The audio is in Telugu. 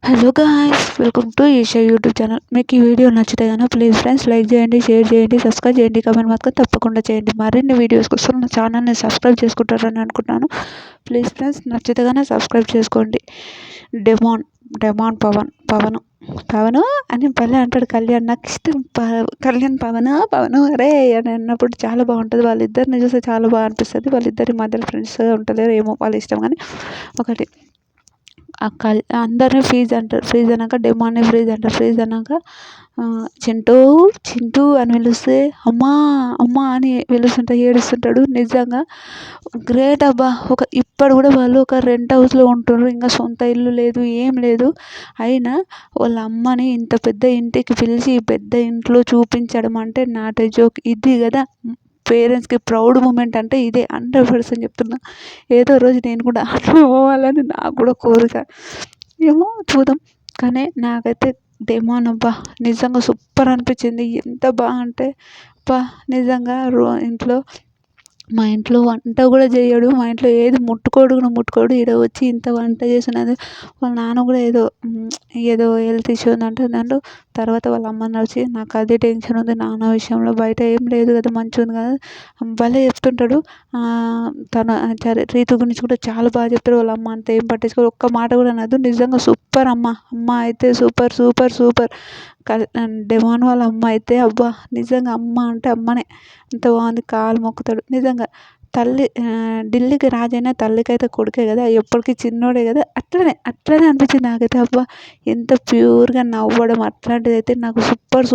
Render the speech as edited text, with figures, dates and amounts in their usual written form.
Hello guys, welcome to Esha YouTube channel. మీకు ఈ వీడియో నచ్చితే కనుక ప్లీజ్ ఫ్రెండ్స్ లైక్ చేయండి, షేర్ చేయండి, సబ్స్క్రైబ్ చేయండి, కామెంట్ మాత్రం తప్పకుండా చేయండి. మరిన్ని వీడియోస్ కోసం నా ఛానల్ని సబ్స్క్రైబ్ చేసుకుంటారని అనుకుంటున్నాను. ప్లీజ్ ఫ్రెండ్స్ నచ్చితే కనుక సబ్స్క్రైబ్ చేసుకోండి. డెమాన్ డెమాన్ పవన్ అని భలే అంటాడు కళ్యాణ్. నాకు ఇష్టం కళ్యాణ్ పవన్ అరే అని అన్నప్పుడు చాలా బాగుంటుంది. వాళ్ళిద్దరిని చూస్తే చాలా బాగా అనిపిస్తుంది. వాళ్ళిద్దరి మధ్యలో ఫ్రెండ్స్ ఉంటలేరు ఏమో, వాళ్ళ ఇష్టం. కానీ ఒకటి అందరినీ ఫ్రీజ్ అంటారు. ఫ్రీజ్ అన్నాక డెమాన్ని ఫ్రీజ్ అంటారు. ఫ్రీజ్ అన్నాక చింటూ అని పిలిస్తే అమ్మా అమ్మా అని పిలుస్తుంటా ఏడుస్తుంటాడు. నిజంగా గ్రేట్ అబ్బా. ఇప్పుడు కూడా వాళ్ళు ఒక రెంట్ హౌస్లో ఉంటున్నారు. ఇంకా సొంత ఇల్లు లేదు, ఏం లేదు. అయినా వాళ్ళ అమ్మని ఇంత పెద్ద ఇంటికి పిలిచి పెద్ద ఇంట్లో చూపించడం అంటే నాట్ ఏ జోక్. ఇది కదా పేరెంట్స్కి ప్రౌడ్ మూమెంట్ అంటే ఇదే. 100% చెప్తున్నా. ఏదో రోజు నేను కూడా అట్లా పోవాలని నాకు కూడా కోరిక. ఏమో చూద్దాం. కానీ నాకైతే డెమాన్ అబ్బా నిజంగా సూపర్ అనిపించింది. ఎంత బాగా అంటే అబ్బా నిజంగా మా ఇంట్లో వంట కూడా చేయడు. మా ఇంట్లో ఏది ముట్టుకోడు. ఈడ వచ్చి ఇంత వంట చేసినది. వాళ్ళ నాన్న కూడా ఏదో హెల్త్ ఇష్యూ ఉందంటే దాంట్లో తర్వాత వాళ్ళ అమ్మని వచ్చి నాకు అదే టెన్షన్ ఉంది నాన్న విషయంలో, బయట ఏం లేదు కదా, మంచిగా ఉంది కదా భలే చెప్తుంటాడు. సరే రీతు గురించి కూడా చాలా బాగా చెప్తాడు. వాళ్ళ అమ్మ అంతా ఏం పట్టించుకోరు, ఒక్క మాట కూడా అనదు. నిజంగా సూపర్ అమ్మ అయితే సూపర్. డెమాన్ వాళ్ళ అమ్మ అయితే అబ్బా నిజంగా అమ్మ అంటే అమ్మనే. అంత బాగుంది. కాలు మొక్కుతాడు. నిజంగా ఢిల్లీకి రాజైనా తల్లికైతే కొడుకే కదా, ఎప్పటికీ చిన్నోడే కదా. అట్లనే అనిపించింది నాకైతే. అబ్బా ఎంత ప్యూర్గా నవ్వడం అట్లాంటిది అయితే నాకు సూపర్